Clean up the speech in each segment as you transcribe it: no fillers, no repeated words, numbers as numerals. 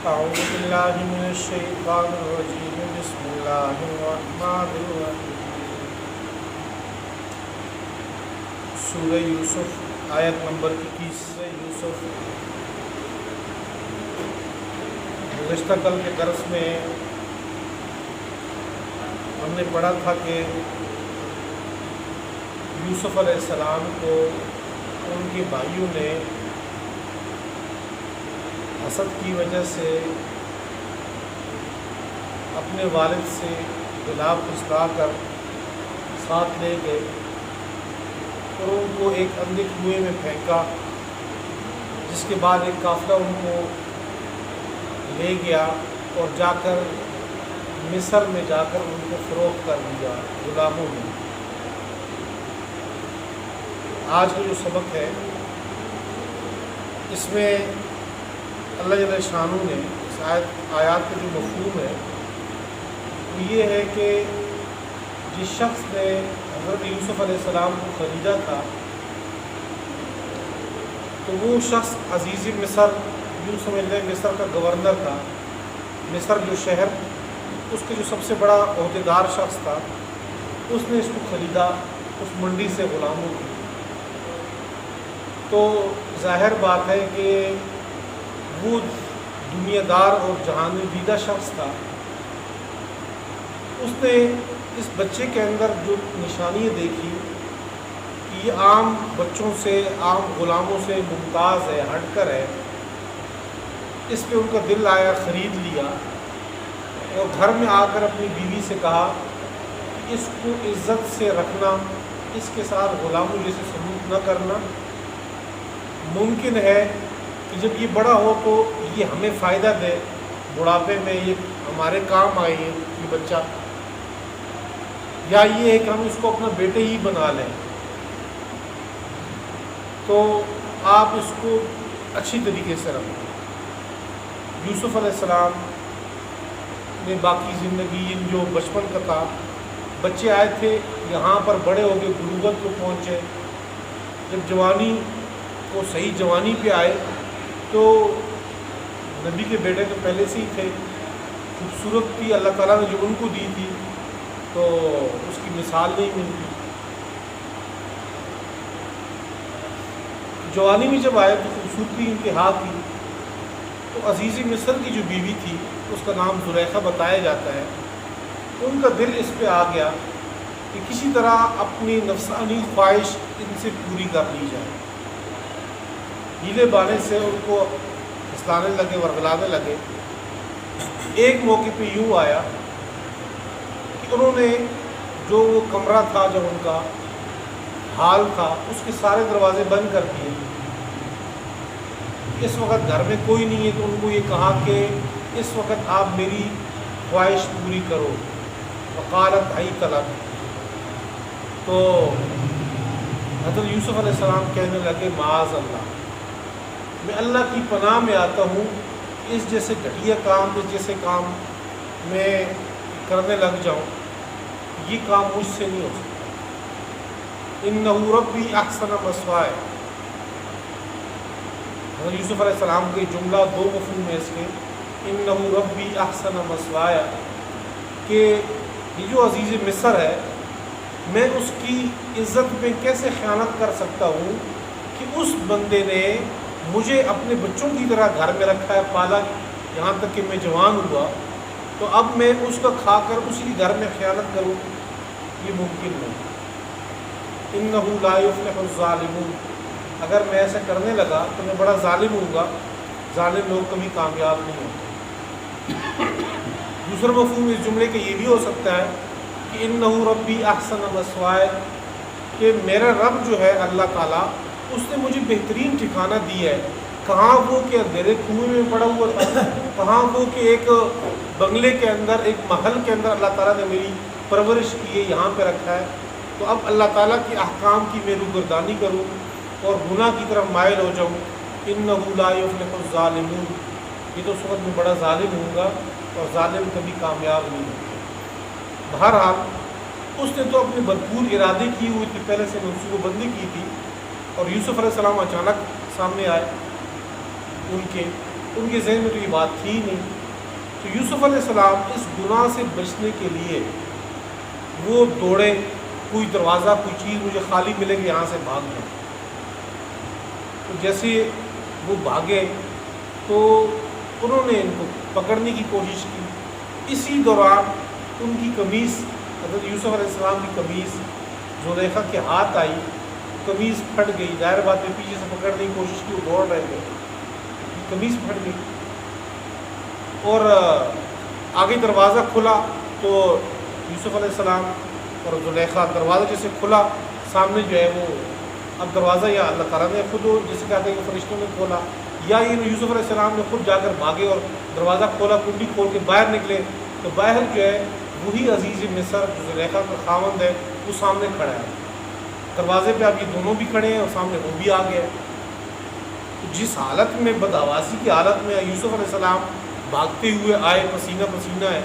أعوذ بالله من الشيطان الرجيم بسم الله الرحمن الرحيم سورہ یوسف آیت نمبر 21 سے یوسف۔ گزشتہ کل کے درس میں ہم نے پڑھا تھا کہ یوسف علیہ السلام کو ان کے بھائیوں نے حسد کی وجہ سے اپنے والد سے غلاف پھسلا کر ساتھ لے گئے اور ان کو ایک اندھے کنویں میں پھینکا، جس کے بعد ایک قافلہ ان کو لے گیا اور جا کر مصر میں جا کر ان کو فروخت کر دیا غلاموں میں۔ آج کا جو سبق ہے اس میں اللہ جل شانہ نے اس آیات کا جو مفہوم ہے وہ یہ ہے کہ جس شخص نے حضرت یوسف علیہ السلام کو خریدا تھا تو وہ شخص عزیز مصر، یوں سمجھ لیں مصر کا گورنر تھا۔ مصر جو شہر، اس کے جو سب سے بڑا عہدیدار شخص تھا، اس نے اس کو خریدا اس منڈی سے غلاموں کی۔ تو ظاہر بات ہے کہ وہ دنیا دار اور جہان دیدہ شخص تھا، اس نے اس بچے کے اندر جو نشانیاں دیکھی کہ یہ عام بچوں سے، عام غلاموں سے ممتاز ہے، ہٹ کر ہے، اس پہ ان کا دل آیا، خرید لیا اور گھر میں آ کر اپنی بیوی سے کہا کہ اس کو عزت سے رکھنا، اس کے ساتھ غلاموں جیسے سلوک نہ کرنا۔ ممکن ہے کہ جب یہ بڑا ہو تو یہ ہمیں فائدہ دے، بڑھاپے میں یہ ہمارے کام آئے یہ بچہ، یا یہ ہے کہ ہم اس کو اپنا بیٹے ہی بنا لیں، تو آپ اس کو اچھی طریقے سے رکھیں۔ یوسف علیہ السلام نے باقی زندگی جو بچپن کا تھا، بچے آئے تھے یہاں پر، بڑے ہو کے بلوغت کو پہنچے، جب جوانی کو صحیح جوانی پہ آئے تو نبی کے بیٹے تو پہلے سے ہی تھے، خوبصورت تھی، اللہ تعالیٰ نے جو ان کو دی تھی تو اس کی مثال نہیں ملتی۔ جوانی میں جب آئے تو خوبصورتی انتہا کی، تو عزیز مصر کی جو بیوی تھی اس کا نام زلیخا بتایا جاتا ہے، ان کا دل اس پہ آ گیا کہ کسی طرح اپنی نفسانی خواہش ان سے پوری کر لی جائے۔ ہیلے بانے سے ان کو پھسلانے لگے، ورغلانے لگے۔ ایک موقع پہ یوں آیا کہ انہوں نے جو وہ کمرہ تھا، جو ان کا حال تھا، اس کے سارے دروازے بند کر دیے۔ اس وقت گھر میں کوئی نہیں ہے تو ان کو یہ کہا کہ اس وقت آپ میری خواہش پوری کرو، وقالت حیت لک۔ تو حضرت یوسف علیہ السلام کہنے لگے معاذ اللہ، میں اللہ کی پناہ میں آتا ہوں کہ اس جیسے گھٹیا کام، اس جیسے کام میں کرنے لگ جاؤں، یہ کام مجھ سے نہیں ہو سکتا۔ انہ ربی احسن مثوائے۔ حضرت یوسف علیہ السلام کے جملہ دو مفہوم ہے اس کے، انہ ربی احسن مثوائے، کہ یہ جو عزیز مصر ہے، میں اس کی عزت پہ کیسے خیانت کر سکتا ہوں کہ اس بندے نے مجھے اپنے بچوں کی طرح گھر میں رکھا ہے، پالا، یہاں تک کہ میں جوان ہوا، تو اب میں اس کا کھا کر اسی گھر میں خیانت کروں، یہ ممکن نہیں۔ انہ لا یفلح الظالمون، اگر میں ایسا کرنے لگا تو میں بڑا ظالم ہوں گا، ظالم لوگ کبھی کامیاب نہیں ہوتے۔ دوسرا مفہوم اس جملے کے یہ بھی ہو سکتا ہے کہ انہ ربی احسن مثوائے، کہ میرا رب جو ہے اللہ تعالیٰ، اس نے مجھے بہترین ٹھکانہ دیا ہے۔ کہاں وہ کہ اندھیرے کنویں میں پڑا ہوا تھا، کہاں وہ کہ ایک بنگلے کے اندر، ایک محل کے اندر اللہ تعالیٰ نے میری پرورش کی ہے، یہاں پہ رکھا ہے۔ تو اب اللہ تعالیٰ کے احکام کی میں روگردانی کروں اور گناہ کی طرف مائل ہو جاؤں۔ انہ لا یفلح الظالمون، یہ تو اس وقت میں بڑا ظالم ہوں گا اور ظالم کبھی کامیاب نہیں ہوتے۔ بہرحال اس نے تو اپنے بھرپور ارادے کی ہوئی تھی، پہلے سے منصوبہ بندی کی تھی، اور یوسف علیہ السلام اچانک سامنے آئے ان کے، ان کے ذہن میں تو یہ بات تھی ہی نہیں. تو یوسف علیہ السلام اس گناہ سے بچنے کے لیے وہ دوڑے, کوئی دروازہ کوئی چیز مجھے خالی ملے گی, یہاں سے بھاگ جائیں. تو جیسے وہ بھاگے تو انہوں نے ان کو پکڑنے کی کوشش کی. اسی دوران ان کی قمیص, حضرت یوسف علیہ السلام کی قمیص زلیخا کے ہاتھ آئی, قمیص پھٹ گئی. ظاہر بات ہے پیچھے سے پکڑنے کی کوشش کی, وہ دوڑ رہے تھے, قمیص پھٹ گئی. اور آگے دروازہ کھلا تو یوسف علیہ السلام اور زلیخا, دروازہ جیسے کھلا سامنے جو ہے وہ, اب دروازہ یا اللہ تعالیٰ نے خود, جیسے کہتے ہیں کہ فرشتوں نے کھولا, یا یہ یوسف علیہ السلام نے خود جا کر بھاگے اور دروازہ کھولا, کنڈی کھول کے باہر نکلے تو باہر جو ہے وہی عزیز مصر جو زلیخا کا خاوند ہے وہ سامنے کھڑا ہے. دروازے پہ اب یہ دونوں بھی کھڑے ہیں اور سامنے وہ بھی آ گیا ہے. تو جس حالت میں, بدحواسی کی حالت میں یوسف علیہ السلام بھاگتے ہوئے آئے, پسینہ پسینہ ہے,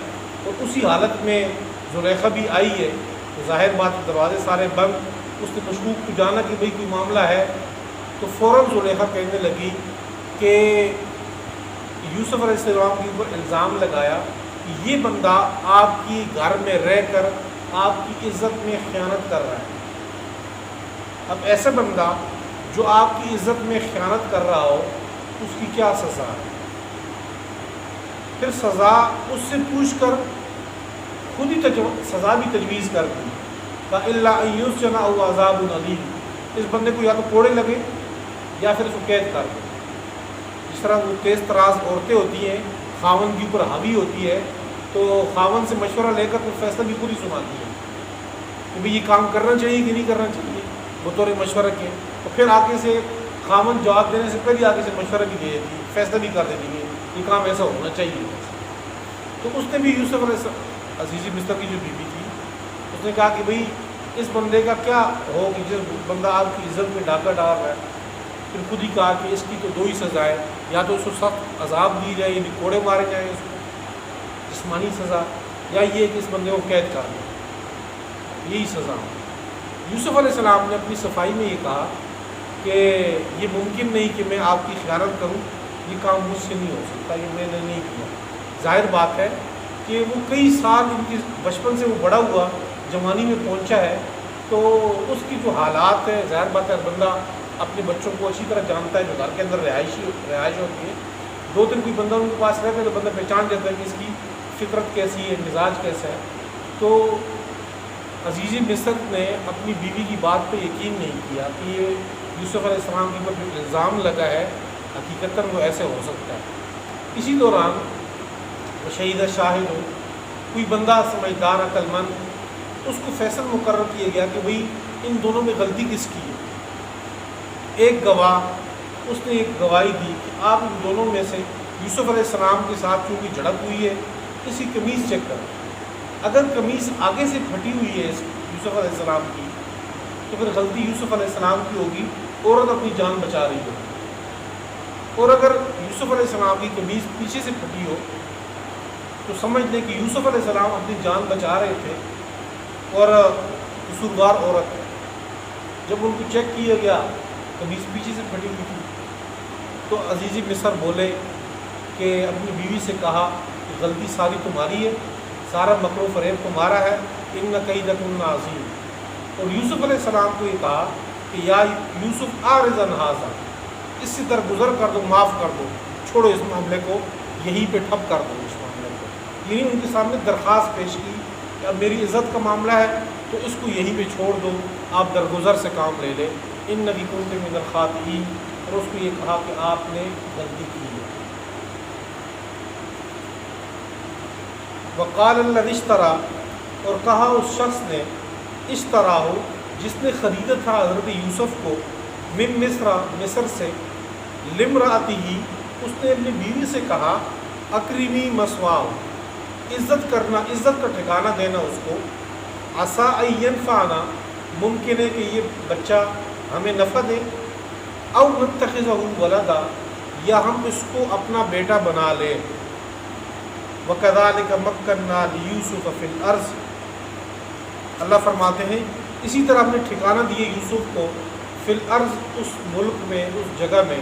اور اسی حالت میں زلیخا بھی آئی ہے. تو ظاہر بات, دروازے سارے بند. اس نے مشکوک کو جانا کہ بھئی کوئی معاملہ ہے, تو فوراً زلیخا کہنے لگی کہ یوسف علیہ السلام کے اوپر الزام لگایا کہ یہ بندہ آپ کی گھر میں رہ کر آپ کی عزت میں خیانت کر رہا ہے. اب ایسا بندہ جو آپ کی عزت میں خیانت کر رہا ہو اس کی کیا سزا ہے؟ پھر سزا اس سے پوچھ کر خود ہی سزا بھی تجویز کر دی. الا ان یسجن او عذاب علیم, اس بندے کو یا تو کوڑے لگے یا پھر اس کو قید کر دے. جس طرح وہ تیز تراز عورتیں ہوتی ہیں, خاوند کے اوپر حاوی ہوتی ہے, تو خاوند سے مشورہ لے کر تو فیصلہ بھی خود ہی سناتی ہے کہ بھئی یہ کام کرنا چاہیے کہ نہیں کرنا چاہیے, بطور مشورہ کے. تو پھر آگے سے خاوند جواب دینے سے پہلے آگے سے مشورہ بھی دے دیتی ہے, فیصلہ بھی کر دیتی ہے یہ کام ایسا ہونا چاہیے. تو اس نے بھی یوسف علیہ عزیز مصر کی جو بیوی تھی, اس نے کہا کہ بھئی اس بندے کا کیا ہو کہ جس بندہ آپ کی عزت میں ڈاکہ ڈال رہا ہے. پھر خود ہی کہا کہ اس کی تو دو ہی سزائیں, یا تو اس کو سخت عذاب دی جائے, یعنی کوڑے مارے جائیں اس کو, جسمانی سزا, یا یہ کہ اس بندے کو قید کر دیں, یہی سزا. یوسف علیہ السلام نے اپنی صفائی میں یہ کہا کہ یہ ممکن نہیں کہ میں آپ کی خیانت کروں, یہ کام مجھ سے نہیں ہو سکتا, یہ میں نے نہیں کیا. ظاہر بات ہے کہ وہ کئی سال ان کی بچپن سے وہ بڑا ہوا, جوانی میں پہنچا ہے, تو اس کی جو حالات ہے, ظاہر بات ہے بندہ اپنے بچوں کو اچھی طرح جانتا ہے, جو گھر کے اندر رہائش ہوتی ہے. دو دن کوئی بندہ ان کے پاس رہتا ہے تو بندہ پہچان جاتا ہے کہ اس کی فطرت کیسی ہے, مزاج کیسا ہے. تو عزیز مصر نے اپنی بیوی کی بات پہ یقین نہیں کیا کہ یہ یوسف علیہ السلام کے اوپر جو الزام لگا ہے حقیقتاً وہ ایسے ہو سکتا ہے. اسی دوران شہید شاہد ہو, کوئی بندہ سمجھدار عقل مند, اس کو فیصل مقرر کیا گیا کہ بھئی ان دونوں میں غلطی کس کی ہے. ایک گواہ, اس نے ایک گواہی دی کہ آپ ان دونوں میں سے یوسف علیہ السلام کے ساتھ چونکہ جھڑپ ہوئی ہے, اسی قمیص چیک کریں, اگر قمیص آگے سے پھٹی ہوئی ہے یوسف علیہ السلام کی تو پھر غلطی یوسف علیہ السلام کی ہوگی, عورت اپنی جان بچا رہی ہوگی. اور اگر یوسف علیہ السلام کی قمیص پیچھے سے پھٹی ہو تو سمجھ لیں کہ یوسف علیہ السلام اپنی جان بچا رہے تھے اور قصوروار عورت ہے. جب ان کو چیک کیا گیا قمیص پیچھے سے پھٹی ہوئی تھی تو عزیز مصر بولے کہ اپنی بیوی سے کہا کہ غلطی ساری تمہاری ہے, سارا مکر و فریب تمہارا ہے, ان کیدکن عظیم. اور یوسف علیہ السلام کو یہ کہا کہ یا یوسف اعرض عن ھذا, اس سے درگزر کر دو, معاف کر دو, چھوڑو اس معاملے کو, یہیں پہ ٹھپ کر دو اس معاملے کو. یعنی ان کے سامنے درخواست پیش کی کہ اب میری عزت کا معاملہ ہے تو اس کو یہیں پہ چھوڑ دو, آپ درگزر سے کام لے لیں. انک کنت من الخاطئین, اور اس کو یہ کہا کہ آپ نے غلطی کی ہے. وقال الذی اشترى, اور کہا اس شخص نے, اشترا ہو جس نے خریدا تھا حضرت یوسف کو, من مصر, مصر سے, لامرأتہ, اس نے اپنی بیوی سے کہا, اکرمی مثواہ, عزت کرنا, عزت کا ٹھکانہ دینا اس کو, عسیٰ ان ینفعنا, ممکن ہے کہ یہ بچہ ہمیں نفع دے, او نتخذہ ولدا, یا ہم اس کو اپنا بیٹا بنا لیں. وَكَذَلِكَ مَكَّنَّا لِيُوسُفَ فِي الْأَرْضِ, اللہ فرماتے ہیں اسی طرح ہم نے ٹھکانہ دیے یوسف کو, فی الارض, اس ملک میں, اس جگہ میں,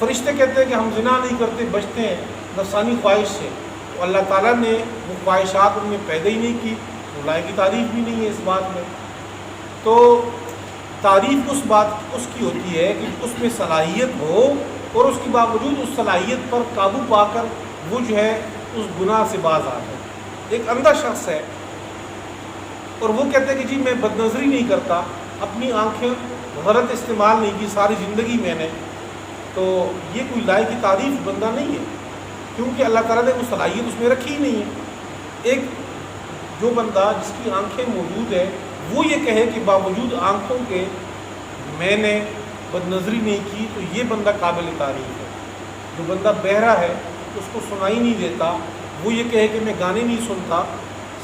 فرشتے کہتے ہیں کہ ہم زنا نہیں کرتے، بچتے ہیں نفسانی خواہش سے، تو اللہ تعالیٰ نے وہ خواہشات ان میں پیدا ہی نہیں کی، لائق کی تعریف بھی نہیں ہے اس بات میں۔ تو تعریف اس کی ہوتی ہے کہ اس میں صلاحیت ہو اور اس کے باوجود اس صلاحیت پر قابو پا کر وہ جو ہے اس گناہ سے باز آ جائے۔ ایک اندھا شخص ہے اور وہ کہتے ہیں کہ جی میں بد نظری نہیں کرتا، اپنی آنکھیں غلط استعمال نہیں کی ساری زندگی میں نے، تو یہ کوئی لائق کی تعریف بندہ نہیں ہے، کیونکہ اللہ تعالیٰ نے وہ صلاحیت اس میں رکھی ہی نہیں ہے۔ ایک جو بندہ جس کی آنکھیں موجود ہے وہ یہ کہے کہ باوجود آنکھوں کے میں نے بد نظری نہیں کی، تو یہ بندہ قابل تعریف ہے۔ جو بندہ بہرا ہے اس کو سنائی نہیں دیتا، وہ یہ کہے کہ میں گانے نہیں سنتا،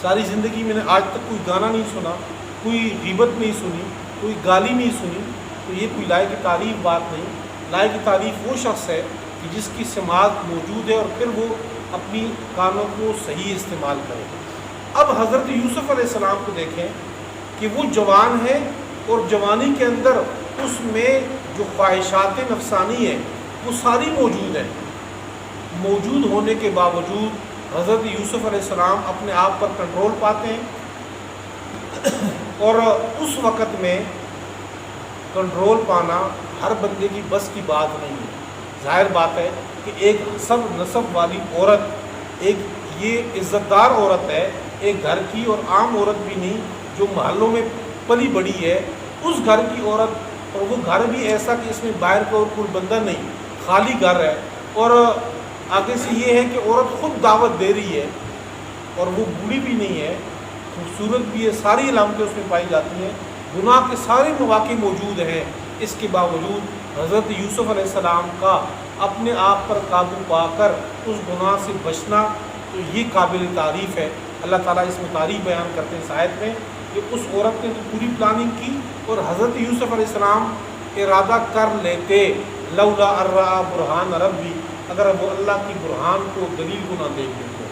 ساری زندگی میں نے آج تک کوئی گانا نہیں سنا، کوئی غیبت نہیں سنی، کوئی گالی نہیں سنی، تو یہ کوئی لائق تعریف بات نہیں۔ لائق تعریف وہ شخص ہے کہ جس کی سماعت موجود ہے اور پھر وہ اپنی کانوں کو صحیح استعمال کرے۔ اب حضرت یوسف علیہ السلام کو دیکھیں کہ وہ جوان ہے اور جوانی کے اندر اس میں جو خواہشات نفسانی ہیں وہ ساری موجود ہیں، موجود ہونے کے باوجود حضرت یوسف علیہ السلام اپنے آپ پر کنٹرول پاتے ہیں، اور اس وقت میں کنٹرول پانا ہر بندے کی بس کی بات نہیں ہے۔ ظاہر بات ہے کہ ایک حسب نسب والی عورت، ایک یہ عزت دار عورت ہے، ایک گھر کی اور عام عورت بھی نہیں جو محلوں میں پلی بڑی ہے، اس گھر کی عورت، اور وہ گھر بھی ایسا کہ اس میں باہر کا اور کوئی بندہ نہیں، خالی گھر ہے، اور آگے سے یہ ہے کہ عورت خود دعوت دے رہی ہے، اور وہ بوڑھی بھی نہیں ہے، خوبصورت بھی ہے، ساری علامتیں اس میں پائی جاتی ہیں، گناہ کے سارے مواقع موجود ہیں، اس کے باوجود حضرت یوسف علیہ السلام کا اپنے آپ پر قابو پا کر اس گناہ سے بچنا، تو یہ قابل تعریف ہے۔ اللہ تعالیٰ اس میں تعریف بیان کرتے ہیں اس آیت میں کہ اس عورت نے تو پوری پلاننگ کی، اور حضرت یوسف علیہ السلام ارادہ کر لیتے لولا ارآ برہان ربی، اگر وہ اللہ کی برہان کو، دلیل کو نہ دیکھ لیتے،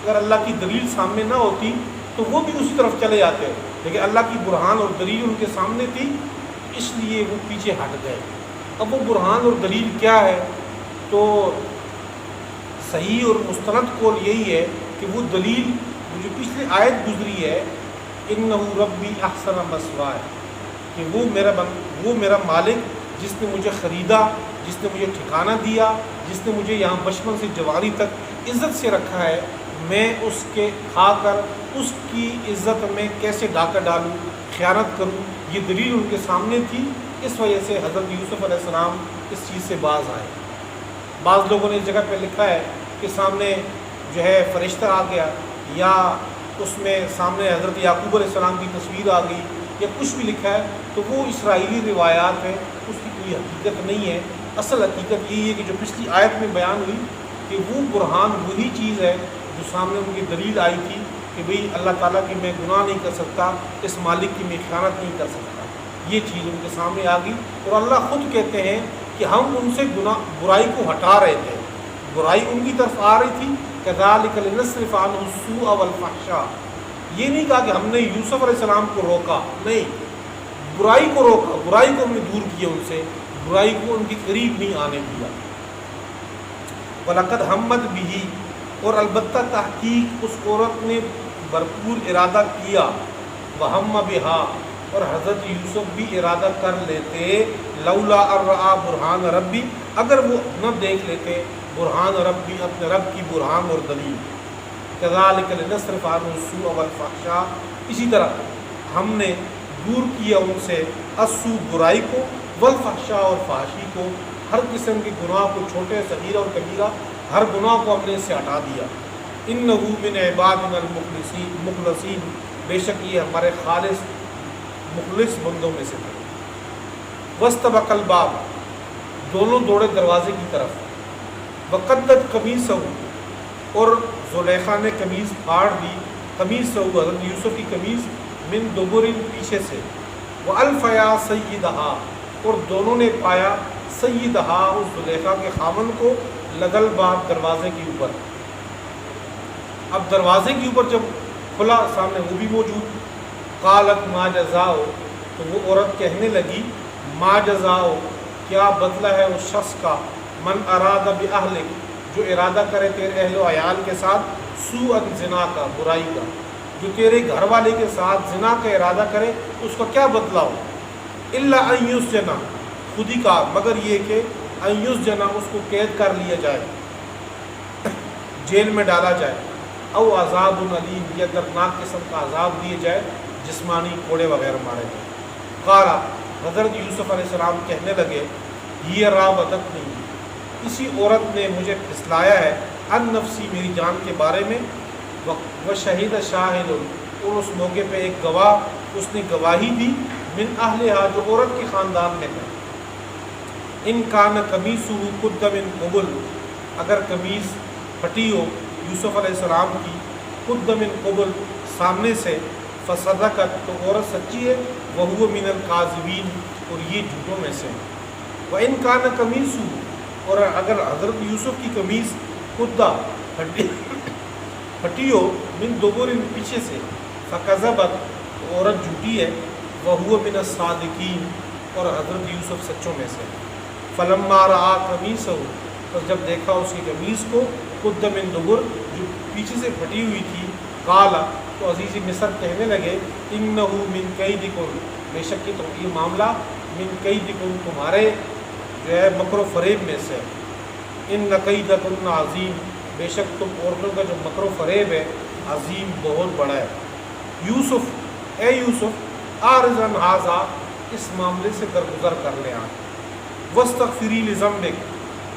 اگر اللہ کی دلیل سامنے نہ ہوتی تو وہ بھی اسی طرف چلے جاتے، لیکن اللہ کی برہان اور دلیل ان کے سامنے تھی، اس لیے وہ پیچھے ہٹ گئے۔ اب وہ برہان اور دلیل کیا ہے؟ تو صحیح اور مستند قول یہی ہے کہ وہ دلیل جو پچھلی آیت گزری ہے، انہ ربی احسن مثوائے، کہ وہ میرا مالک جس نے مجھے خریدا، جس نے مجھے ٹھکانہ دیا، جس نے مجھے یہاں بچپن سے جوانی تک عزت سے رکھا ہے، میں اس کے کھا کر اس کی عزت میں کیسے ڈاکہ ڈالوں، خیانت کروں، یہ دلیل ان کے سامنے تھی۔ اس وجہ سے حضرت یوسف علیہ السلام اس چیز سے باز آئے۔ بعض لوگوں نے اس جگہ پہ لکھا ہے کہ سامنے جو ہے فرشتہ آ گیا، یا اس میں سامنے حضرت یعقوب علیہ السلام کی تصویر آ گئی، یا کچھ بھی لکھا ہے، تو وہ اسرائیلی روایات ہیں، اس کی کوئی حقیقت نہیں ہے۔ اصل حقیقت یہی ہے کہ جو پچھلی آیت میں بیان ہوئی کہ وہ برہان وہی چیز ہے جو سامنے ان کی دلیل آئی تھی کہ بھئی اللہ تعالیٰ کی میں گناہ نہیں کر سکتا، اس مالک کی میں خیانت نہیں کر سکتا، یہ چیز ان کے سامنے آ گئی۔ اور اللہ خود کہتے ہیں کہ ہم ان سے برائی کو ہٹا رہے تھے، برائی ان کی طرف آ رہی تھی، کذالک لنصرف عنہ السوء والفحشاء، یہ نہیں کہا کہ ہم نے یوسف علیہ السلام کو روکا، نہیں، برائی کو روکا، برائی کو ہم نے دور کیا ان سے، برائی کو ان کے قریب نہیں آنے دیا۔ وَلَقَدْ ہَمَّتْ بِهِ، اور البتہ تحقیق اس عورت نے بھرپور ارادہ کیا، وَهَمَّ بِهَا، اور حضرت یوسف بھی ارادہ کر لیتے، لولا ارآ برہان ربی، اگر وہ نہ دیکھ لیتے برہان ربی، اپنے رب کی برہان اور دلیل۔ کذالک لنصرف عنہ السوء والفحشاء، اسی طرح ہم نے دور کیا ان سے السوء برائی کو، والفحشاء اور فحاشی کو، ہر قسم کے گناہ کو، چھوٹے صغیرہ اور کبیرہ، ہر گناہ کو ہم نے اس سے ہٹا دیا۔ انہ من عبادنا المخلصین، بے شک یہ ہمارے خالص مخلص بندوں میں سے تھے۔ واستبق الباب، دونوں دوڑے دروازے کی طرف، وقدت قمیصہ، اور زلیخا نے قمیض پھاڑ دی، قمیصہ حضرت یوسف کی قمیض، من دبر، پیچھے سے، والفیا سیدہا، اور دونوں نے پایا سیدہا، اس زلیخا کے خامن کو، لدل باب، دروازے کے اوپر۔ اب دروازے کے اوپر جب کھلا، سامنے وہ بھی موجود، قالت ما جزاؤ، تو وہ عورت کہنے لگی ما جزاؤ، کیا بدلہ ہے اس شخص کا، من اراد باہلک، جو ارادہ کرے تیرے اہل و عیال کے ساتھ، سوء زنا کا، برائی کا، جو تیرے گھر والے کے ساتھ زنا کا ارادہ کرے اس کا کیا بدلہ ہو؟ الا ان یسجن، خود ہی کہا مگر یہ کہ ان یسجن، اس کو قید کر لیا جائے، جیل میں ڈالا جائے، او عذاب علیم، یا دردناک قسم کا عذاب دیے جائے، جسمانی کوڑے وغیرہ مارے جائے۔ قال، حضرت یوسف علیہ السلام کہنے لگے، یہ راودتنی، اسی عورت نے مجھے پھسلایا ہے، ان نفسی، میری جان کے بارے میں، و شہید شاہد، اور اس موقع پہ ایک گواہ، اس نے گواہی دی، من اہلہا، جو عورت کے خاندان میں ہے، ان کان قمیصہ قد من قبل، اگر قمیص پھٹی ہو یوسف علیہ السلام کی، قد من قبل، سامنے سے، فصدقت، تو عورت سچی ہے، وہو من الکاذبین، اور یہ جھوٹوں میں سے، وان کان قمیصہ، اور اگر حضرت یوسف کی قمیص قدہ پھٹی ہو، من دبر، پیچھے سے، فکذبت، تو عورت جھوٹی ہے، وہو من الصادقین، اور حضرت یوسف سچوں میں سے، فلما رآ قمیصہ، پس جب دیکھا اس کی قمیص کو، قد من دبر، جو پیچھے سے پھٹی ہوئی تھی، قال، تو عزیز مصر کہنے لگے، انہ من کیدکم، بے شک کہ یہ معاملہ من کیدکم، تمہارے جو ہے مکر و فریب میں سے، ان کیدکم عظیم، بے شک تم عورتوں کا جو مکر و فریب ہے عظیم، بہت بڑا ہے۔ یوسف، اے یوسف، اعرض عن ھذا، اس معاملے سے درگزر کر لے آپ، واستغفری لذنبک،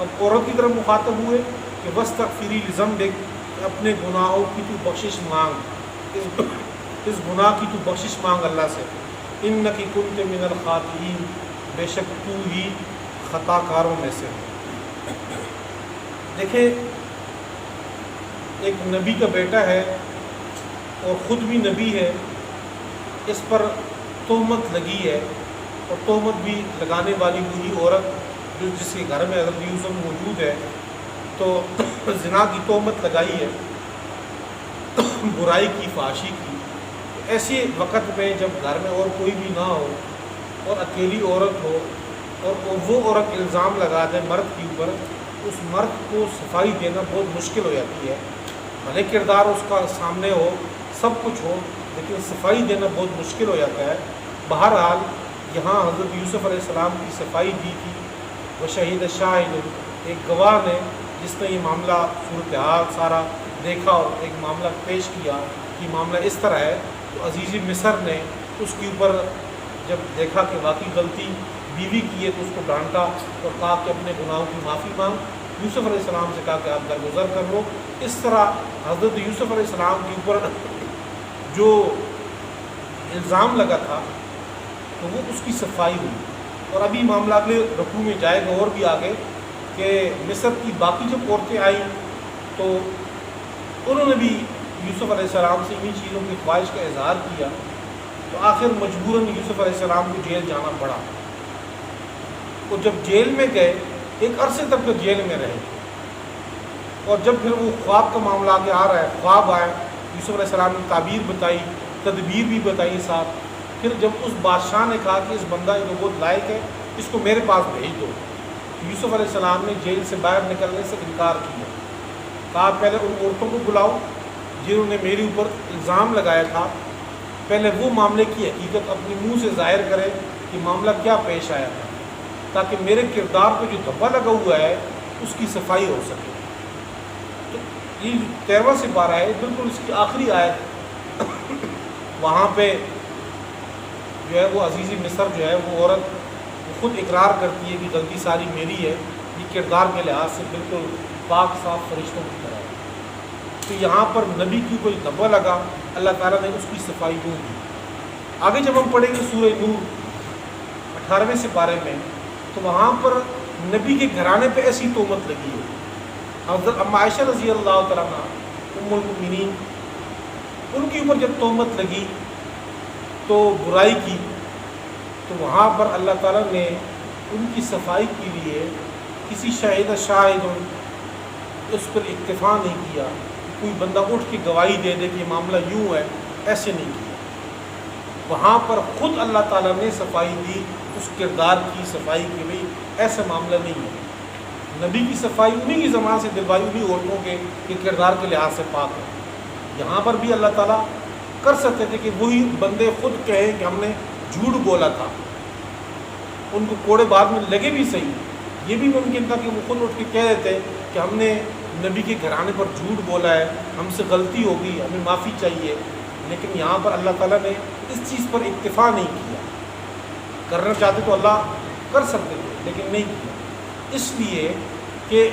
اب عورت کی طرف مخاطب ہوئے کہ واستغفری لذنبک، اپنے گناہوں کی تو بخشش مانگ، اس گناہ کی تو بخشش مانگ اللہ سے، انک کنت من الخاطئین، بے شک تو ہی خطا کاروں میں سے۔ دیکھیں، ایک نبی کا بیٹا ہے اور خود بھی نبی ہے، اس پر تہمت لگی ہے، اور تہمت بھی لگانے والی وہی عورت جو جس کے گھر میں حضرت یوسف موجود ہے، تو زنا کی تہمت لگائی ہے، برائی کی، فحاشی کی۔ ایسے وقت میں جب گھر میں اور کوئی بھی نہ ہو اور اکیلی عورت ہو، اور وہ عورت الزام لگا دے مرد کے اوپر، اس مرد کو صفائی دینا بہت مشکل ہو جاتی ہے، بھلے کردار اس کا سامنے ہو، سب کچھ ہو، لیکن صفائی دینا بہت مشکل ہو جاتا ہے۔ بہرحال یہاں حضرت یوسف علیہ السلام کی صفائی دی تھی، وہ شہید شاہد، ایک گواہ نے جس نے یہ معاملہ صورتحال سارا دیکھا اور ایک معاملہ پیش کیا کہ معاملہ اس طرح ہے، تو عزیز مصر نے اس کے اوپر جب دیکھا کہ واقعی غلطی بیوی کی ہے تو اس کو ڈانٹا اور کہا کہ اپنے گناہوں کی معافی مانگ۔ یوسف علیہ السلام سے کہا کہ آپ درگزر کر لو۔ اس طرح حضرت یوسف علیہ السلام کے اوپر جو الزام لگا تھا تو وہ اس کی صفائی ہوئی، اور ابھی معاملہ اگلے رکوع میں جائے گا اور بھی آگے کہ مصر کی باقی جب عورتیں آئیں تو انہوں نے بھی یوسف علیہ السلام سے انہی چیزوں کی خواہش کا اظہار کیا، تو آخر مجبوراً یوسف علیہ السلام کو جیل جانا پڑا۔ اور جب جیل میں گئے ایک عرصے تک تو جیل میں رہے، اور جب پھر وہ خواب کا معاملہ آگے آ رہا ہے، خواب آئے، یوسف علیہ السلام نے تعبیر بتائی، تدبیر بھی بتائی ساتھ، پھر جب اس بادشاہ نے کہا کہ اس بندہ جو بہت لائق ہے اس کو میرے پاس بھیج دو، یوسف علیہ السلام نے جیل سے باہر نکلنے سے انکار کیا، کہا پہلے ان عورتوں کو بلاؤ جنہوں نے میرے اوپر الزام لگایا تھا، پہلے وہ معاملے کی حقیقت اپنے منہ سے ظاہر کرے کہ معاملہ کیا پیش آیا تھا، تاکہ میرے کردار پہ جو دھبا لگا ہوا ہے اس کی صفائی ہو سکے۔ تو یہ 13واں سپارہ ہے، بالکل اس کی آخری آیت، وہاں پہ جو ہے وہ عزیز مصر جو ہے وہ عورت وہ خود اقرار کرتی ہے کہ غلطی ساری میری ہے، یہ کردار کے لحاظ سے بالکل پاک صاف فرشتوں کی طرح ہے۔ تو یہاں پر نبی کی کوئی دھبا لگا، اللہ تعالیٰ نے اس کی صفائی کیوں کی۔ آگے جب ہم پڑھیں گے سورہ نور 18ویں سپارے میں، تو وہاں پر نبی کے گھرانے پہ ایسی تہمت لگی ہے۔ حضرت ام عائشہ رضی اللہ تعالیٰ عنہ ام المؤمنین، ان کے اوپر جب تہمت لگی تو برائی کی، تو وہاں پر اللہ تعالیٰ نے ان کی صفائی کے لیے کسی شاہد اس پر اکتفا نہیں کیا، کوئی بندہ اٹھ کے گواہی دے دے کہ یہ معاملہ یوں ہے، ایسے نہیں کیا۔ وہاں پر خود اللہ تعالیٰ نے صفائی دی اس کردار کی صفائی کی، بھئی ایسا معاملہ نہیں ہے۔ نبی کی صفائی انہی کی زبان سے دلوائی انہی عورتوں کے کردار کے لحاظ سے پاک ہے۔ یہاں پر بھی اللہ تعالیٰ کر سکتے تھے کہ وہی بندے خود کہیں کہ ہم نے جھوٹ بولا تھا، ان کو کوڑے بعد میں لگے بھی صحیح، یہ بھی ممکن تھا کہ وہ خود اٹھ کے کہہ دیتے کہ ہم نے نبی کے گھرانے پر جھوٹ بولا ہے، ہم سے غلطی ہو گئی، ہمیں معافی چاہیے۔ لیکن یہاں پر اللہ تعالیٰ نے اس چیز پر اکتفا نہیں کیا، کرنا چاہتے تو اللہ کر سکتے تھے لیکن نہیں کیا، اس لیے کہ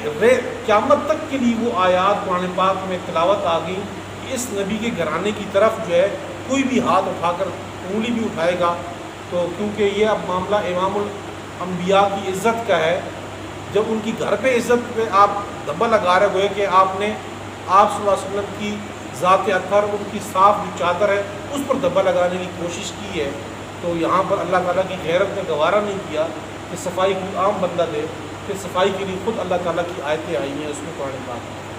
قیامت تک کے لیے وہ آیات قرآن پاک میں تلاوت آ گئی کہ اس نبی کے گھرانے کی طرف جو ہے کوئی بھی ہاتھ اٹھا کر انگلی بھی اٹھائے گا تو، کیونکہ یہ اب معاملہ امام الانبیاء کی عزت کا ہے، جب ان کی گھر پہ عزت پہ آپ دھبا لگا رہے ہوئے کہ آپ نے آپ صلی اللہ علیہ وسلم کی ذات اطہر، ان کی صاف جو چادر ہے اس پر دھبا لگانے کی کوشش کی ہے، تو یہاں پر اللہ تعالیٰ کی غیرت نے گوارا نہیں کیا کہ صفائی کوئی عام بندہ دے، کہ صفائی کے لیے خود اللہ تعالیٰ کی آیتیں آئی ہیں اس میں قرآن پاک۔